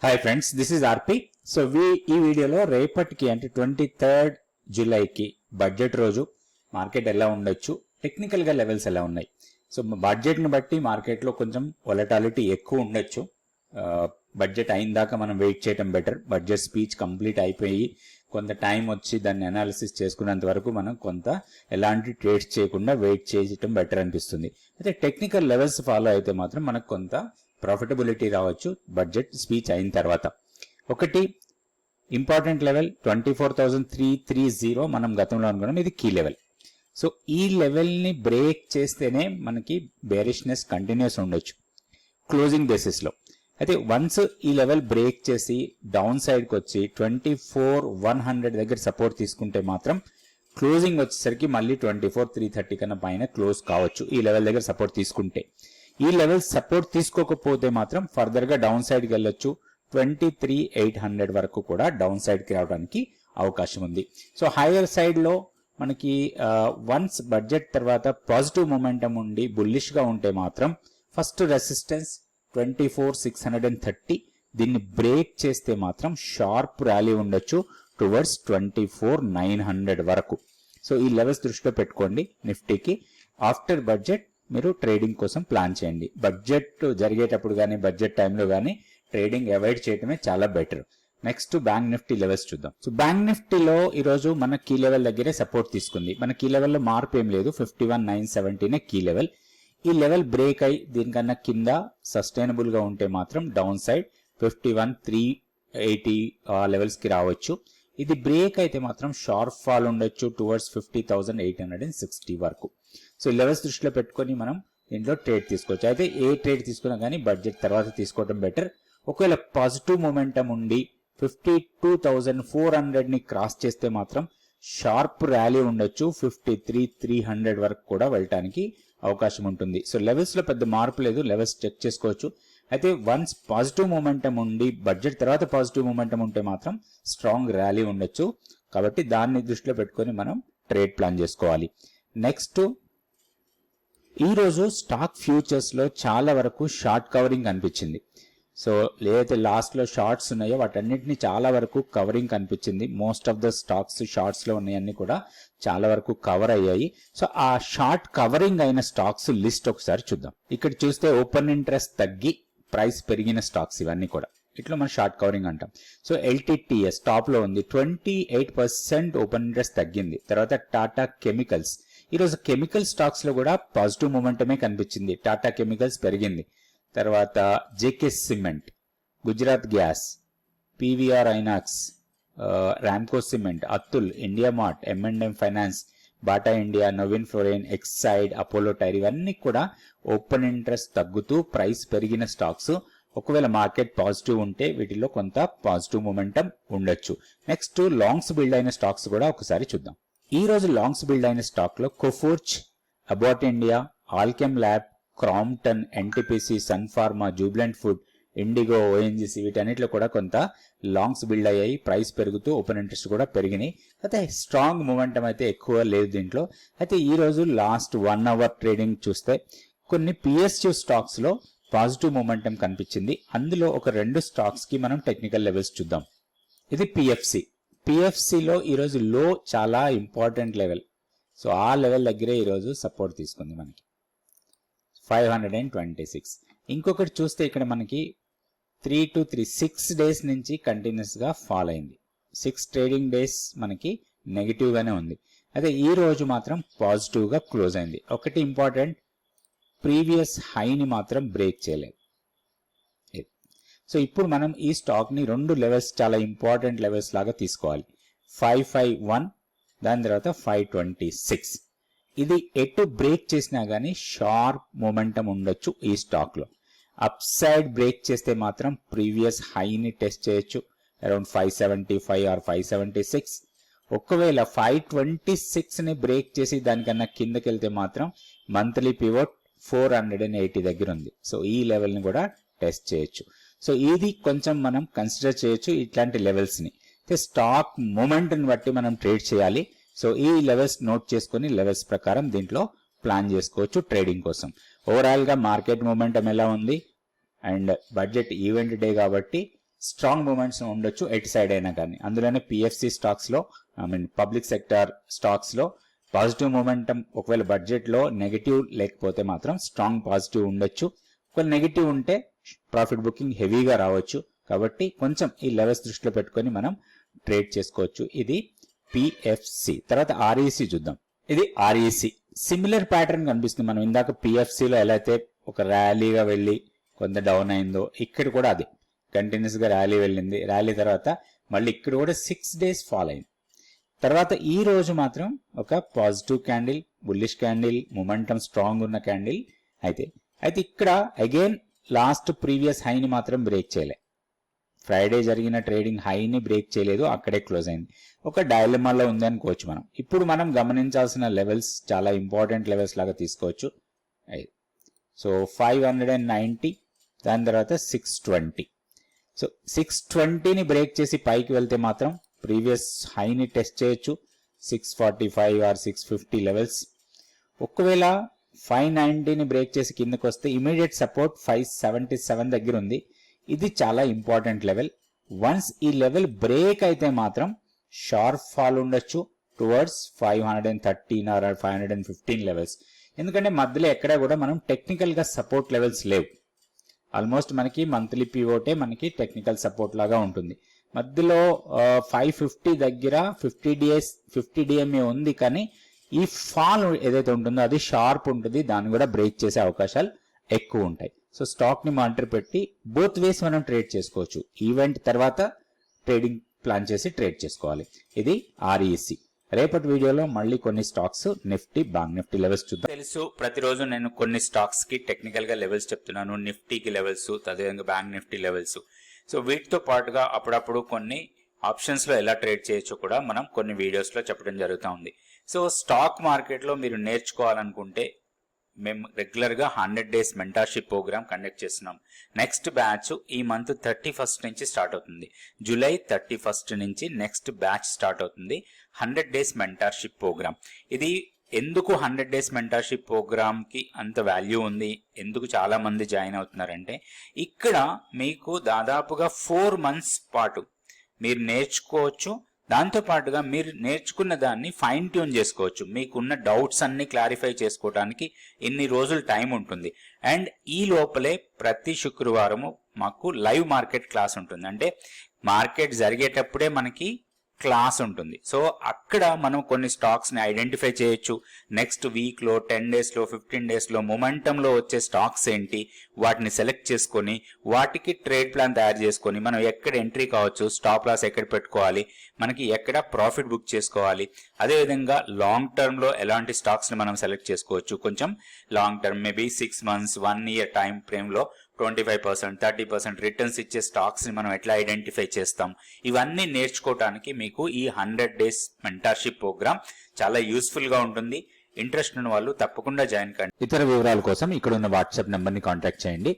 Hi friends, this is RP. So ఈ వీడియోలో రేపటికి అంటే 23rd జూలైకి బడ్జెట్ రోజు మార్కెట్ ఎలా ఉండొచ్చు, టెక్నికల్గా లెవెల్స్ ఎలా ఉన్నాయి. సో బడ్జెట్ని బట్టి మార్కెట్లో కొంచెం వొలటాలిటీ ఎక్కువ ఉండొచ్చు. బడ్జెట్ అయిన దాకా మనం వెయిట్ చేయడం బెటర్. బడ్జెట్ స్పీచ్ కంప్లీట్ అయిపోయి కొంత టైం వచ్చి దాన్ని అనాలిసిస్ చేసుకున్నంత వరకు మనం కొంత ఎలాంటి ట్రేడ్స్ చేయకుండా వెయిట్ చేయడం బెటర్ అనిపిస్తుంది. అయితే టెక్నికల్ లెవెల్స్ ఫాలో అయితే మాత్రం మనకు కొంత ప్రాఫిటబిలిటీ రావచ్చు బడ్జెట్ స్పీచ్ అయిన తర్వాత. ఒకటి ఇంపార్టెంట్ లెవెల్ 24,330 మనం గతంలో అనుకున్నాం, ఇది కీ లెవెల్. సో ఈ లెవెల్ని బ్రేక్ చేస్తేనే మనకి బేరిష్నెస్ కంటిన్యూస్ ఉండొచ్చు క్లోజింగ్ బేసిస్లో. అయితే వన్స్ ఈ లెవెల్ బ్రేక్ చేసి డౌన్ సైడ్కి వచ్చి 24,100 దగ్గర సపోర్ట్ తీసుకుంటే మాత్రం క్లోజింగ్ వచ్చేసరికి మళ్ళీ 24,330 కన్నా పైన క్లోజ్ కావచ్చు ఈ లెవెల్ దగ్గర సపోర్ట్ తీసుకుంటే. ఈ లెవెల్ సపోర్ట్ తీసుకోకపోతే మాత్రం ఫర్దర్గా డౌన్ సైడ్కి వెళ్ళొచ్చు. 23,800 వరకు కూడా డౌన్ సైడ్కి రావడానికి అవకాశం ఉంది. సో హైయర్ సైడ్లో మనకి వన్స్ బడ్జెట్ తర్వాత పాజిటివ్ మొమెంటం ఉండి బుల్లిష్గా ఉంటే మాత్రం ఫస్ట్ రెసిస్టెన్స్ 24,630, దీన్ని బ్రేక్ చేస్తే మాత్రం షార్ప్ ర్యాలీ ఉండొచ్చు టువర్డ్స్ 24,900 వరకు. సో ఈ లెవెల్స్ దృష్టిలో పెట్టుకోండి. నిఫ్టీకి ఆఫ్టర్ బడ్జెట్ మీరు ట్రేడింగ్ కోసం ప్లాన్ చేయండి. బడ్జెట్ జరిగేటప్పుడు కానీ బడ్జెట్ టైంలో కానీ ట్రేడింగ్ అవాయిడ్ చేయడమే చాలా better. Next bank Nifty levels చూద్దాం. సో బ్యాంక్ నిఫ్టీలో ఈరోజు మన కీ లెవెల్ దగ్గరే సపోర్ట్ తీసుకుంది. మన కీ లెవెల్లో మార్పు ఏం లేదు, 51,970 కీ లెవెల్. ఈ లెవెల్ బ్రేక్ అయి దీనికన్నా కింద సస్టైనబుల్ గా ఉంటే మాత్రం డౌన్ సైడ్ 51,380 లెవెల్స్ కి రావచ్చు. ఇది బ్రేక్ అయితే మాత్రం షార్ప్ ఫాల్ ఉండొచ్చు టువర్డ్స్ 50,860 వరకు. సో లెవెల్స్ దృష్టిలో పెట్టుకొని మనం దీంట్లో ట్రేడ్ తీసుకోవచ్చు. అయితే ఏ ట్రేడ్ తీసుకున్నా కానీ బడ్జెట్ తర్వాత తీసుకోవడం బెటర్. ఒకవేళ పాజిటివ్ మొమెంటం ఉండి 52,400 ని క్రాస్ చేస్తే మాత్రం షార్ప్ ర్యాలీ ఉండొచ్చు 53,300 వరకు కూడా వెళ్ళటానికి అవకాశం ఉంటుంది. సో లెవెల్స్ లో పెద్ద మార్పు లేదు, లెవెల్స్ చెక్ చేసుకోవచ్చు. అయితే వన్స్ పాజిటివ్ మొమెంటం ఉండి బడ్జెట్ తర్వాత పాజిటివ్ మొమెంటం ఉంటే మాత్రం స్ట్రాంగ్ ర్యాలీ ఉండొచ్చు. కాబట్టి దాన్ని దృష్టిలో పెట్టుకొని మనం ట్రేడ్ ప్లాన్ చేసుకోవాలి. నెక్స్ట్ ఈరోజు స్టాక్ ఫ్యూచర్స్ లో చాలా వరకు షార్ట్ కవరింగ్ కనిపించింది. సో ఏదైతే లాస్ట్ లో షార్ట్స్ ఉన్నాయో వాటన్నిటిని చాలా వరకు కవరింగ్ కనిపించింది. Most of the stocks shorts లో ఉన్నాయన్నీ కూడా చాలా వరకు కవర్ అయ్యాయి. సో ఆ షార్ట్ కవరింగ్ అయిన స్టాక్స్ లిస్ట్ ఒకసారి చూద్దాం. ఇక్కడ చూస్తే ఓపెన్ ఇంట్రెస్ట్ తగ్గి ప్రైస్ పెరిగిన స్టాక్స్ ఇవన్నీ కూడా ఇట్లా మనం షార్ట్ కవరింగ్ అంటాం. సో ఎల్టీటీఎస్ టాప్ లో ఉంది, 28% ఓపెన్ ఇంట్రెస్ట్ తగ్గింది. తర్వాత టాటా కెమికల్స్, ఈరోజు కెమికల్ స్టాక్స్ లో కూడా పాజిటివ్ మొమెంటమే కనిపించింది. టాటా కెమికల్స్ పెరిగింది. తర్వాత JK cement, Gujarat gas, PVR INOX, Ramco cement, Atul, India mart, M&M finance, Bata India, Navin fluorine, Exide, Apollo tyre ఇవన్నీ కూడా ఓపెన్ ఇంట్రెస్ట్ తగ్గుతూ ప్రైస్ పెరిగిన స్టాక్స్. ఒకవేళ మార్కెట్ పాజిటివ్ ఉంటే వీటిలో కొంత పాజిటివ్ మొమెంటం ఉండొచ్చు. నెక్స్ట్ లాంగ్స్ బిల్డ్ అయిన స్టాక్స్ కూడా ఒకసారి చూద్దాం. ఈ రోజు లాంగ్స్ బిల్డ్ అయిన స్టాక్ లో Coforge, Abbott India, Alkem lab, Crompton, NTPC, Sun pharma, Jubilant food, IndiGo, ONGC వీటన్నిటిలో కూడా కొంత లాంగ్స్ బిల్డ్ అయ్యాయి. ప్రైస్ పెరుగుతూ ఓపెన్ ఇంట్రెస్ట్ కూడా పెరిగినాయి. అయితే స్ట్రాంగ్ మూమెంటం అయితే ఎక్కువ లేదు దీంట్లో. అయితే ఈ రోజు లాస్ట్ 1 అవర్ ట్రేడింగ్ చూస్తే కొన్ని పిఎస్యూ స్టాక్స్ లో పాజిటివ్ మూమెంటం కనిపించింది. అందులో ఒక 2 స్టాక్స్ కి మనం టెక్నికల్ లెవెల్స్ చూద్దాం. ఇది పిఎఫ్సిలో ఈరోజు లో చాలా ఇంపార్టెంట్ లెవెల్. సో ఆ లెవెల్ దగ్గరే ఈరోజు సపోర్ట్ తీసుకుంది మనకి 526. ఇంకొకటి చూస్తే ఇక్కడ మనకి 6 డేస్ నుంచి కంటిన్యూస్ గా ఫాల్ అయింది. 6 ట్రేడింగ్ డేస్ మనకి నెగిటివ్ గానే ఉంది. అయితే ఈ రోజు మాత్రం పాజిటివ్ గా క్లోజ్ అయింది. ఒకటి ఇంపార్టెంట్, ప్రీవియస్ హైని మాత్రం బ్రేక్ చేయలేదు. సో ఇప్పుడు మనం ఈ స్టాక్ ని 2 లెవెల్స్ చాలా ఇంపార్టెంట్ లెవెల్స్ లాగా తీసుకోవాలి. 551, దాని తర్వాత 526. ఇది ఎటు బ్రేక్ చేసినా గానీ షార్ప్ మొమెంటం ఉండొచ్చు ఈ స్టాక్ లో. అప్ సైడ్ బ్రేక్ చేస్తే మాత్రం ప్రీవియస్ హైని టెస్ట్ చేయొచ్చు అరౌండ్ 575 ఆర్ 576. ఒకవేళ 526 ని బ్రేక్ చేసి దానికన్నా కిందకి వెళ్తే మాత్రం మంత్లీ పివోట్ 480 దగ్గర ఉంది. సో ఈ లెవెల్ ని కూడా టెస్ట్ చేయొచ్చు. సో ఇది కొంచెం మనం కన్సిడర్ చేయొచ్చు ఇట్లాంటి లెవెల్స్ ని. స్టాక్ మూమెంట్ బట్టి మనం ట్రేడ్ చేయాలి. సో ఈ లెవెల్స్ నోట్ చేసుకుని లెవెల్స్ ప్రకారం దీంట్లో ప్లాన్ చేసుకోవచ్చు ట్రేడింగ్ కోసం. ఓవరాల్ గా మార్కెట్ మూమెంటం ఎలా ఉంది అండ్ బడ్జెట్ ఈవెంట్ డే కాబట్టి స్ట్రాంగ్ మూమెంట్స్ ఉండొచ్చు ఎటు సైడ్ అయినా కానీ. అందులోనే పిఎఫ్సి స్టాక్స్ లో పబ్లిక్ సెక్టర్ స్టాక్స్ లో పాజిటివ్ మూమెంటం ఒకవేళ బడ్జెట్ లో నెగిటివ్ లేకపోతే మాత్రం స్ట్రాంగ్ పాజిటివ్ ఉండొచ్చు. ఒకవేళ నెగిటివ్ ఉంటే ప్రాఫిట్ బుకింగ్ హెవీగా రావచ్చు. కాబట్టి కొంచెం ఈ లెవెల్స్ దృష్టిలో పెట్టుకొని మనం ట్రేడ్ చేసుకోవచ్చు. ఇది పిఎఫ్సి. తర్వాత ఆర్ఈసి చూద్దాం. ఇది ఆర్ఈసి సిమిలర్ ప్యాటర్న్ కనిపిస్తుంది. మనం ఇందాక పిఎఫ్సిలో ఎలా అయితే ఒక ర్యాలీగా వెళ్ళి కొంత డౌన్ అయిందో ఇక్కడ కూడా అది కంటిన్యూస్ గా ర్యాలీ వెళ్ళింది. ర్యాలీ తర్వాత మళ్ళీ ఇక్కడ కూడా 6 days ఫాల్ అయింది. తర్వాత ఈ రోజు మాత్రం ఒక positive candle, bullish candle, momentum strong ఉన్న క్యాండిల్ అయితే ఇక్కడ అగైన్ లాస్ట్ ప్రీవియస్ హైని మాత్రం బ్రేక్ చేయలే. ఫ్రైడే జరిగిన ట్రేడింగ్ హైని బ్రేక్ చేయలేదు, అక్కడే క్లోజ్ అయింది. ఒక డైలమాలో ఉంది అనుకోవచ్చు మనం. ఇప్పుడు మనం గమనించాల్సిన లెవెల్స్ చాలా ఇంపార్టెంట్ లెవెల్స్ లాగా తీసుకోవచ్చు. సో 590, దాని తర్వాత 620. సో 620ని బ్రేక్ చేసి పైకి వెళ్తే మాత్రం ప్రీవియస్ హైని టెస్ట్ చేయొచ్చు, 645 ఆర్ 650 లెవెల్స్. ఒకవేళ 590ని బ్రేక్ చేసి కిందకి వస్తే ఇమీడియట్ సపోర్ట్ 577 దగ్గర ఉంది. ఇది చాలా ఇంపార్టెంట్ లెవెల్. వన్స్ ఈ లెవెల్ బ్రేక్ అయితే మాత్రం షార్ప్ ఫాల్ ఉండొచ్చు టువర్డ్స్ 513 ఆర్ 515 లెవెల్స్. ఎందుకంటే మధ్యలో ఎక్కడా కూడా మనం టెక్నికల్ గా సపోర్ట్ లెవెల్స్ లేవు. ఆల్మోస్ట్ మనకి మంత్లీ పివోటే మనకి టెక్నికల్ సపోర్ట్ లాగా ఉంటుంది. మధ్యలో 550 దగ్గర 50 డిఎంఏ ఉంది, కానీ ఈ ఫాల్ ఏదైతే ఉంటుందో అది షార్ప్ ఉంటుంది, దాన్ని కూడా బ్రేక్ చేసే అవకాశాలు ఎక్కువ ఉంటాయి. సో స్టాక్ ని మానిటర్ పెట్టి బోత్ వేస్ మనం ట్రేడ్ చేసుకోవచ్చు. ఈవెంట్ తర్వాత ట్రేడింగ్ ప్లాన్ చేసి ట్రేడ్ చేసుకోవాలి. ఇది ఆర్ఈసి. రేపటి వీడియోలో మళ్ళీ కొన్ని stocks Nifty, bank Nifty levels చూద్దాం. తెలుసు ప్రతిరోజు నేను కొన్ని స్టాక్స్ కి టెక్నికల్ గా లెవెల్స్ చెప్తున్నాను. నిఫ్టీకి లెవెల్స్, అదేవిధంగా బ్యాంక్ నిఫ్టీ లెవెల్స్. సో వీటితో పాటుగా అప్పుడప్పుడు కొన్ని ఆప్షన్స్ లో ఎలా ట్రేడ్ చేయొచ్చో కూడా మనం కొన్ని వీడియోస్ లో చెప్పడం జరుగుతూ ఉంది. సో స్టాక్ మార్కెట్ లో మీరు నేర్చుకోవాలనుకుంటే మేము రెగ్యులర్ గా 100 days మెంటర్షిప్ ప్రోగ్రామ్ కండక్ట్ చేస్తున్నాం. నెక్స్ట్ బ్యాచ్ ఈ మంత్ 31st నుంచి స్టార్ట్ అవుతుంది. జూలై 31st నుంచి నెక్స్ట్ బ్యాచ్ స్టార్ట్ అవుతుంది. 100 days మెంటర్షిప్ ప్రోగ్రామ్. ఇది ఎందుకు 100 days మెంటర్షిప్ ప్రోగ్రామ్ కి అంత వాల్యూ ఉంది, ఎందుకు చాలా మంది జాయిన్ అవుతున్నారంటే ఇక్కడ మీకు దాదాపుగా 4 months పాటు మీరు నేర్చుకోవచ్చు. దాంతో పాటుగా మీరు నేర్చుకున్న దాన్ని ఫైన్ ట్యూన్ చేసుకోవచ్చు. మీకున్న డౌట్స్ అన్ని క్లారిఫై చేసుకోవడానికి ఇన్ని రోజులు టైం ఉంటుంది. అండ్ ఈ లోపలే ప్రతి శుక్రవారము మాకు లైవ్ మార్కెట్ క్లాస్ ఉంటుంది. అంటే మార్కెట్ జరిగేటప్పుడే మనకి క్లాస్ ఉంటుంది. సో అక్కడ మనం కొన్ని స్టాక్స్ ని ఐడెంటిఫై చేయొచ్చు. నెక్స్ట్ వీక్ లో, 10 days లో, 15 days లో మొమెంటం లో వచ్చే స్టాక్స్ ఏంటి, వాటిని సెలెక్ట్ చేసుకొని వాటికి ట్రేడ్ ప్లాన్ తయారు చేసుకొని మనం ఎక్కడ ఎంట్రీ కావచ్చు, స్టాప్ లాస్ ఎక్కడ పెట్టుకోవాలి, మనకి ఎక్కడ ప్రాఫిట్ బుక్ చేసుకోవాలి, అదేవిధంగా లాంగ్ టర్మ్ లో ఎలాంటి స్టాక్స్ ని మనం సెలెక్ట్ చేసుకోవచ్చు. కొంచెం long term maybe 6 months, 1 year time frame లో 25%, 30% రిటర్న్స్ ఇచ్చే స్టాక్స్ ని మనం ఎట్లా ఐడెంటిఫై చేస్తాం, ఇవన్నీ నేర్చుకోవడానికి మీకు ఈ 100 days మెంటర్షిప్ ప్రోగ్రామ్ చాలా యూస్ఫుల్ గా ఉంటుంది. ఇంట్రెస్ట్ ఉన్న వాళ్ళు తప్పకుండా జాయిన్ కండి. ఇతర వివరాల కోసం ఇక్కడ ఉన్న వాట్సాప్ నెంబర్ ని కాంటాక్ట్ చేయండి.